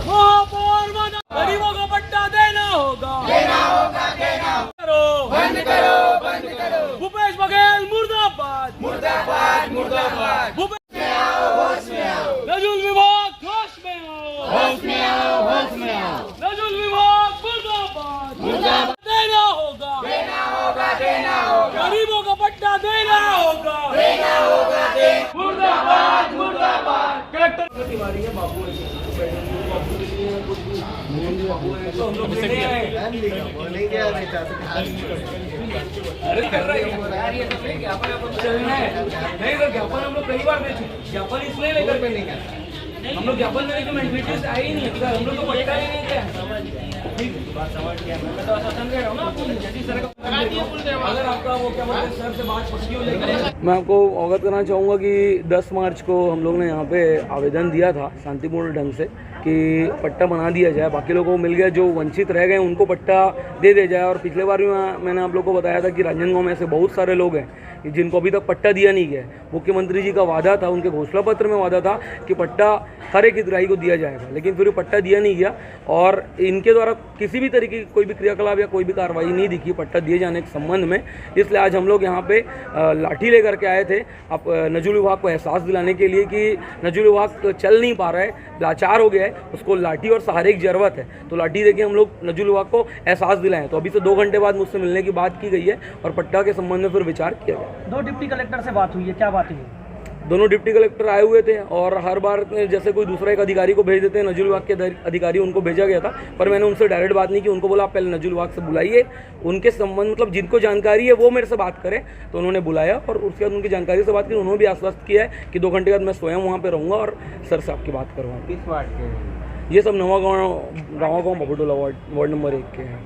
महापौर मना, गरीबों को पट्टा देना होगा, करो बंद करो, भूपेश बघेल मुर्दाबाद, भूपेश नजुल विभाग होश में आओ, नजुल विभाग मुर्दाबाद, देना होगा, गरीबों को पट्टा देना होगा, मुर्दाबाद। कलेक्टर तिवारी है, बाबू अरे कर रहे हैं ये तो ज्ञापन चलना है, नहीं तो ज्ञापन हम लोग कई बार दे चुके, ज्ञापन इसलिए लेकर के नहीं गए, हम लोग ज्ञापन देने की मेंटेनेंस आई ही नहीं है, हम लोग को पट्टा ही नहीं है। समझ गया, मैं तो आश्वासन दे रहा हूँ ना आपको, जैसी सरकार अगर आपका वो क्या बोलते हैं सर से बात पक्की हो जाएगी। मैं आपको अवगत करना चाहूँगा कि 10 मार्च को हम लोग ने यहाँ पे आवेदन दिया था शांतिपूर्ण ढंग से कि पट्टा बना दिया जाए, बाकी लोगों को मिल गया, जो वंचित रह गए उनको पट्टा दे दिया जाए। और पिछले बार भी मैंने आप लोगों को बताया था कि राजनांदगांव में ऐसे बहुत सारे लोग हैं जिनको अभी तक पट्टा दिया नहीं गया। मुख्यमंत्री जी का वादा था, उनके घोषणा पत्र में वादा था कि पट्टा हर एक हितग्राही को दिया जाएगा, लेकिन फिर पट्टा दिया नहीं गया और इनके द्वारा किसी भी तरीके की कोई भी क्रियाकलाप या कोई भी कार्रवाई नहीं दिखी पट्टा दिए जाने के संबंध में। इसलिए आज हम लोग यहाँ पे लाठी लेकर के आए थे नजुल विभाग को एहसास दिलाने के लिए कि नजुल विभाग चल नहीं पा रहा है, लाचार हो गया है, उसको लाठी और सहारे की जरूरत है। तो लाठी देके हम लोग नजुल विभाग को एहसास दिलाएं। तो अभी से 2 घंटे बाद मुझसे मिलने की बात की गई है और पट्टा के संबंध में फिर विचार किया गया। 2 डिप्टी कलेक्टर से बात हुई है, क्या बात हुई है? दोनों डिप्टी कलेक्टर आए हुए थे और हर बार जैसे कोई दूसरा एक अधिकारी को भेज देते हैं, नजुल विभाग के अधिकारी उनको भेजा गया था, पर मैंने उनसे डायरेक्ट बात नहीं की। उनको बोला आप पहले नजुल विभाग से बुलाइए, उनके संबंध मतलब जिनको जानकारी है वो मेरे से बात करें। तो उन्होंने बुलाया और उसके बाद उनकी जानकारी से बात की। उन्होंने भी आश्वस्त किया है कि 2 घंटे बाद मैं स्वयं वहाँ पर रहूँगा और सर से आपकी बात करवाऊँगा। किस वार्ड के? ये सब नवागांव बबुटोला वार्ड नंबर 1 के हैं।